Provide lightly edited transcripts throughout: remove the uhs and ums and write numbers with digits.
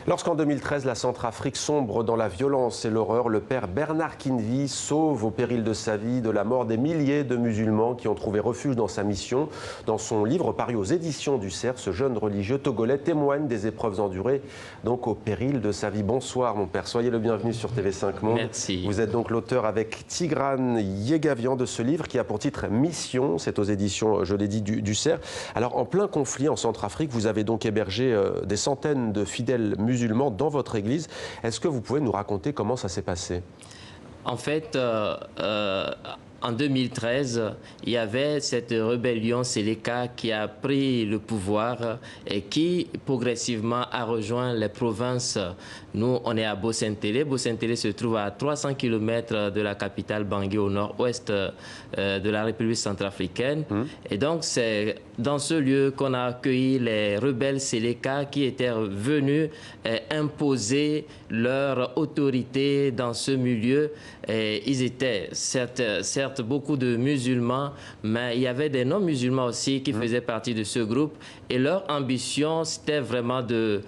Lorsqu'en 2013, la Centrafrique sombre dans la violence et l'horreur, le père Bernard Kinvi sauve au péril de sa vie de la mort des milliers de musulmans qui ont trouvé refuge dans sa mission. Dans son livre paru aux éditions du Cerf, ce jeune religieux togolais témoigne des épreuves endurées donc au péril de sa vie. Bonsoir mon père, soyez le bienvenu sur TV5 Monde. Merci. Vous êtes donc l'auteur avec Tigran Yegavian de ce livre qui a pour titre Mission, c'est aux éditions, je l'ai dit, du Cerf. Alors en plein conflit en Centrafrique, vous avez donc hébergé des centaines de fidèles musulmans dans votre église. Est-ce que vous pouvez nous raconter comment ça s'est passé? En fait, en 2013, il y avait cette rébellion Séléka qui a pris le pouvoir et qui progressivement a rejoint les provinces. Nous, on est à Bosentélé. Bosentélé se trouve à 300 km de la capitale Bangui, au nord-ouest de la République centrafricaine. Et donc, c'est dans ce lieu qu'on a accueilli les rebelles Séléka qui étaient venus imposer leur autorité dans ce milieu. Et ils étaient certes beaucoup de musulmans, mais il y avait des non-musulmans aussi qui faisaient partie de ce groupe. Et leur ambition, c'était vraiment de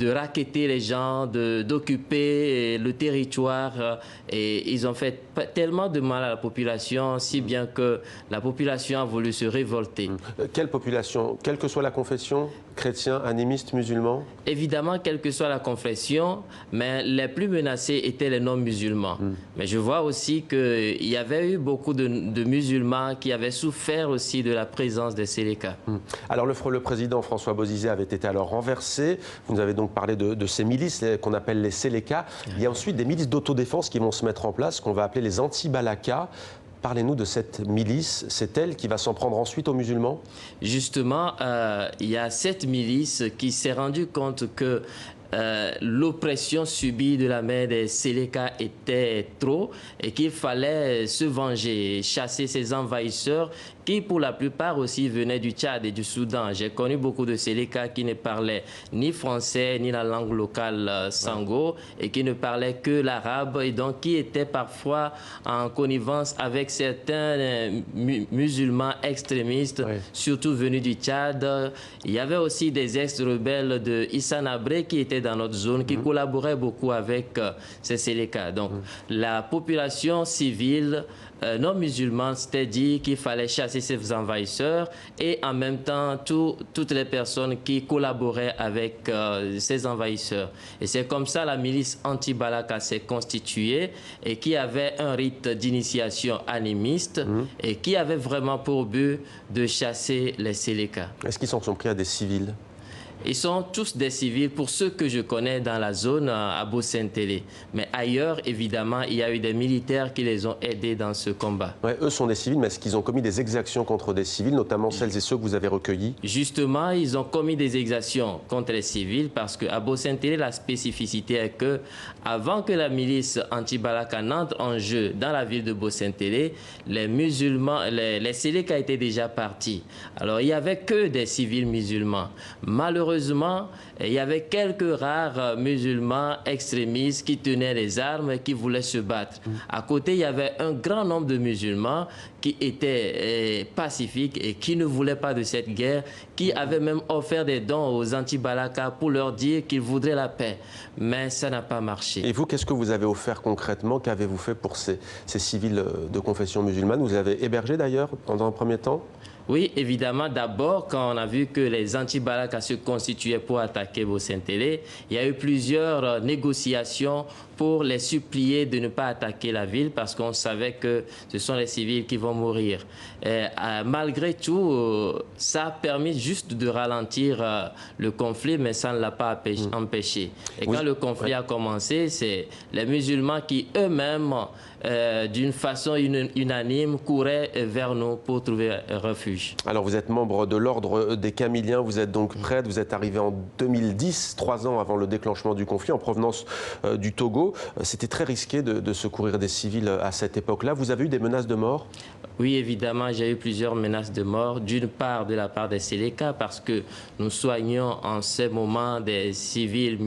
racketter les gens, d'occuper le territoire. Et ils ont fait tellement de mal à la population, si bien que la population a voulu se révolter. Quelle population? Quelle que soit la confession? Chrétiens, animistes, musulmans? Évidemment, quelle que soit la confession, mais les plus menacés étaient les non-musulmans. Mais je vois aussi qu'il y avait eu beaucoup de musulmans qui avaient souffert aussi de la présence des Séléka. Alors le président François Bozizé avait été alors renversé. Vous nous avez donc parlé de ces milices qu'on appelle les Séléka. Il y a ensuite des milices d'autodéfense qui vont se mettre en place, qu'on va appeler les anti-Balaka. Parlez-nous de cette milice. C'est elle qui va s'en prendre ensuite aux musulmans? Justement, il y a cette milice qui s'est rendue compte que l'oppression subie de la main des Séléka était trop et qu'il fallait se venger, chasser ces envahisseurs qui pour la plupart aussi venaient du Tchad et du Soudan. J'ai connu beaucoup de Séléka qui ne parlaient ni français ni la langue locale sango et qui ne parlaient que l'arabe et donc qui étaient parfois en connivence avec certains musulmans extrémistes, surtout venus du Tchad. Il y avait aussi des ex-rebelles de Issa Nabré qui étaient dans notre zone, qui collaboraient beaucoup avec ces Séléka. Donc la population civile non musulmans s'était dit qu'il fallait chasser ces envahisseurs et en même temps toutes les personnes qui collaboraient avec ces envahisseurs. Et c'est comme ça la milice anti-Balaka s'est constituée et qui avait un rite d'initiation animiste et qui avait vraiment pour but de chasser les Séléka. Est-ce qu'ils s'en sont pris à des civils? Ils sont tous des civils, pour ceux que je connais dans la zone à Bosentélé. Mais ailleurs, évidemment, il y a eu des militaires qui les ont aidés dans ce combat. Ouais, eux sont des civils, mais est-ce qu'ils ont commis des exactions contre des civils, notamment celles et ceux que vous avez recueillis? Justement, ils ont commis des exactions contre les civils parce qu'à Bosentélé, la spécificité est que avant que la milice anti-Balaka n'entre en jeu dans la ville de Bosentélé, les musulmans, les Séléka étaient déjà partis. Alors, il n'y avait que des civils musulmans. Malheureusement, il y avait quelques rares musulmans extrémistes qui tenaient les armes et qui voulaient se battre. À côté, il y avait un grand nombre de musulmans qui étaient pacifiques et qui ne voulaient pas de cette guerre, qui avaient même offert des dons aux anti-Balaka pour leur dire qu'ils voudraient la paix. Mais ça n'a pas marché. Et vous, qu'est-ce que vous avez offert concrètement? Qu'avez-vous fait pour ces civils de confession musulmane? Vous avez hébergé d'ailleurs dans un premier temps? Oui, évidemment, d'abord, quand on a vu que les anti-Balaka se constituaient pour attaquer Bosentélé, il y a eu plusieurs négociations pour les supplier de ne pas attaquer la ville parce qu'on savait que ce sont les civils qui vont mourir. Malgré tout, ça a permis juste de ralentir le conflit, mais ça ne l'a pas empêché. Et quand le conflit a commencé, c'est les musulmans qui eux-mêmes, d'une façon unanime, couraient vers nous pour trouver refuge. Alors vous êtes membre de l'ordre des Camiliens, vous êtes donc prêtre, vous êtes arrivé en 2010, 3 ans avant le déclenchement du conflit, en provenance du Togo. C'était très risqué de secourir des civils à cette époque-là. Vous avez eu des menaces de mort? Oui, évidemment, j'ai eu plusieurs menaces de mort. D'une part, de la part des Séléka, parce que nous soignions en ce moment des civils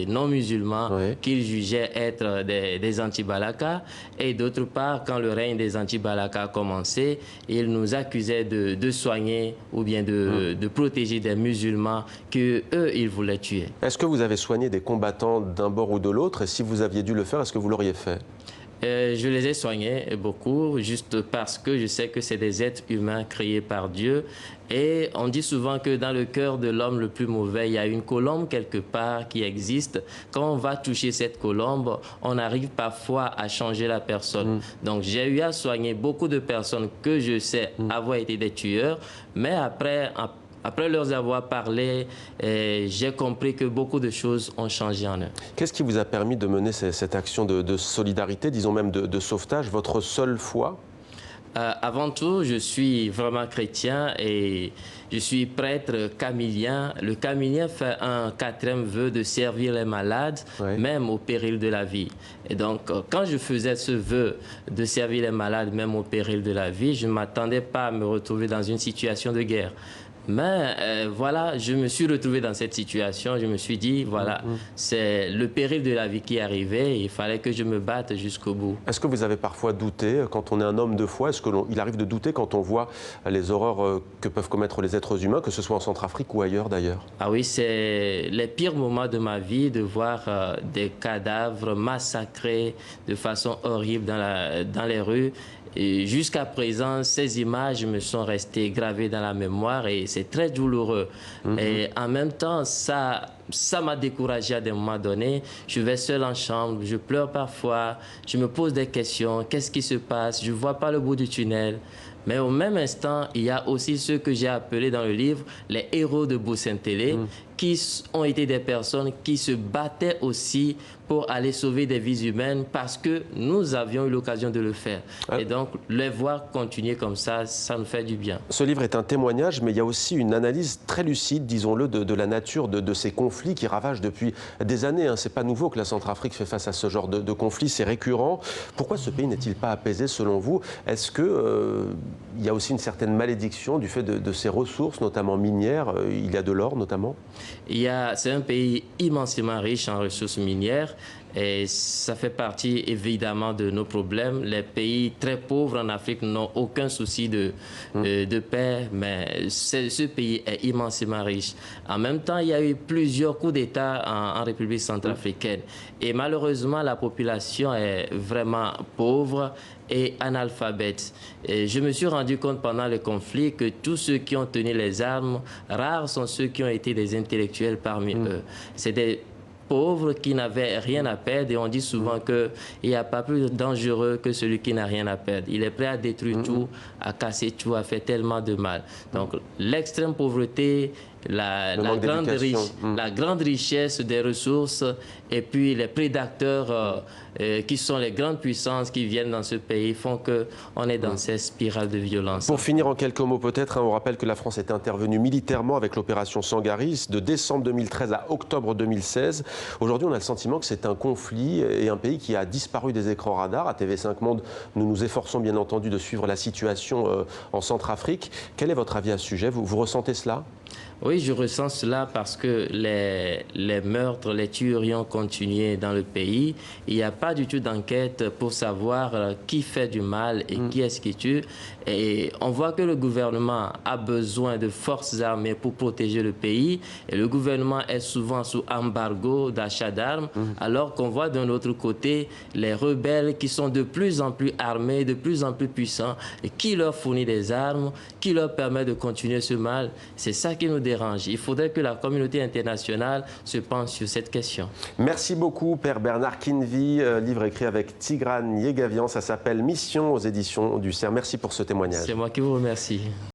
non musulmans Oui. qu'ils jugeaient être des anti-Balaka. Et d'autre part, quand le règne des anti-Balaka a commencé, ils nous accusaient de soigner ou bien de protéger des musulmans qu'eux, ils voulaient tuer. Est-ce que vous avez soigné des combattants d'un bord ou de l'autre? Et si vous aviez dû le faire, est-ce que vous l'auriez fait? Je les ai soignés beaucoup, juste parce que je sais que c'est des êtres humains créés par Dieu. Et on dit souvent que dans le cœur de l'homme le plus mauvais, il y a une colombe quelque part qui existe. Quand on va toucher cette colombe, on arrive parfois à changer la personne. Donc j'ai eu à soigner beaucoup de personnes que je sais avoir été des tueurs, mais après leur avoir parlé, j'ai compris que beaucoup de choses ont changé en eux. Qu'est-ce qui vous a permis de mener cette action de solidarité, disons même de sauvetage, votre seule foi? Avant tout, je suis vraiment chrétien et je suis prêtre camillien. Le camillien fait un 4e vœu de servir les malades, Oui. même au péril de la vie. Et donc, quand je faisais ce vœu de servir les malades, même au péril de la vie, je ne m'attendais pas à me retrouver dans une situation de guerre. Mais voilà, je me suis retrouvé dans cette situation. Je me suis dit, voilà, c'est le péril de la vie qui est arrivé. Il fallait que je me batte jusqu'au bout. Est-ce que vous avez parfois douté, quand on est un homme de foi, est-ce qu'il arrive de douter quand on voit les horreurs que peuvent commettre les êtres humains, que ce soit en Centrafrique ou ailleurs d'ailleurs? Ah oui, c'est les pires moments de ma vie de voir des cadavres massacrés de façon horrible dans les rues. Et jusqu'à présent, ces images me sont restées gravées dans la mémoire et c'est très douloureux. Et en même temps, ça m'a découragé à des moments donnés. Je vais seul en chambre, je pleure parfois, je me pose des questions. Qu'est-ce qui se passe? Je ne vois pas le bout du tunnel. Mais au même instant, il y a aussi ceux que j'ai appelés dans le livre les héros de Boussentélé, qui ont été des personnes qui se battaient aussi pour aller sauver des vies humaines parce que nous avions eu l'occasion de le faire. Et donc, les voir continuer comme ça, ça nous fait du bien. Ce livre est un témoignage, mais il y a aussi une analyse très lucide, disons-le, de la nature de ces conflits qui ravagent depuis des années. Ce n'est pas nouveau que la Centrafrique fait face à ce genre de conflits, c'est récurrent. Pourquoi ce pays n'est-il pas apaisé selon vous? Est-ce qu'il y a aussi une certaine malédiction du fait de ses ressources, notamment minières? Il y a de l'or notamment? C'est un pays immensément riche en ressources minières et ça fait partie évidemment de nos problèmes. Les pays très pauvres en Afrique n'ont aucun souci de paix, mais ce pays est immensément riche. En même temps, il y a eu plusieurs coups d'État en République centrafricaine et malheureusement, la population est vraiment pauvre et analphabète. Et je me suis rendu compte pendant le conflit que tous ceux qui ont tenu les armes, rares sont ceux qui ont été des intellectuels parmi eux. C'est des pauvres qui n'avaient rien à perdre et on dit souvent qu'il n'y a pas plus dangereux que celui qui n'a rien à perdre. Il est prêt à détruire tout, à casser tout, à faire tellement de mal. Donc l'extrême pauvreté, la grande richesse des ressources et puis les prédateurs qui sont les grandes puissances qui viennent dans ce pays font qu'on est dans cette spirale de violence. Pour finir en quelques mots peut-être, on rappelle que la France est intervenue militairement avec l'opération Sangaris de décembre 2013 à octobre 2016. Aujourd'hui, on a le sentiment que c'est un conflit et un pays qui a disparu des écrans radars. À TV5 Monde, nous nous efforçons bien entendu de suivre la situation en Centrafrique. Quel est votre avis à ce sujet? Vous ressentez cela? Oui, je ressens cela parce que les meurtres, les tueries ont continué dans le pays. Il n'y a pas du tout d'enquête pour savoir qui fait du mal et qui est-ce qui tue. Et on voit que le gouvernement a besoin de forces armées pour protéger le pays. Et le gouvernement est souvent sous embargo d'achat d'armes, alors qu'on voit d'un autre côté les rebelles qui sont de plus en plus armés, de plus en plus puissants, et qui leur fournit des armes, qui leur permet de continuer ce mal. C'est ça qui nous dérange. Il faudrait que la communauté internationale se penche sur cette question. Merci beaucoup, Père Bernard Kinvi. Livre écrit avec Tigran Yegavian. Ça s'appelle Mission aux éditions du CERF. Merci pour ce témoignage. C'est moi qui vous remercie.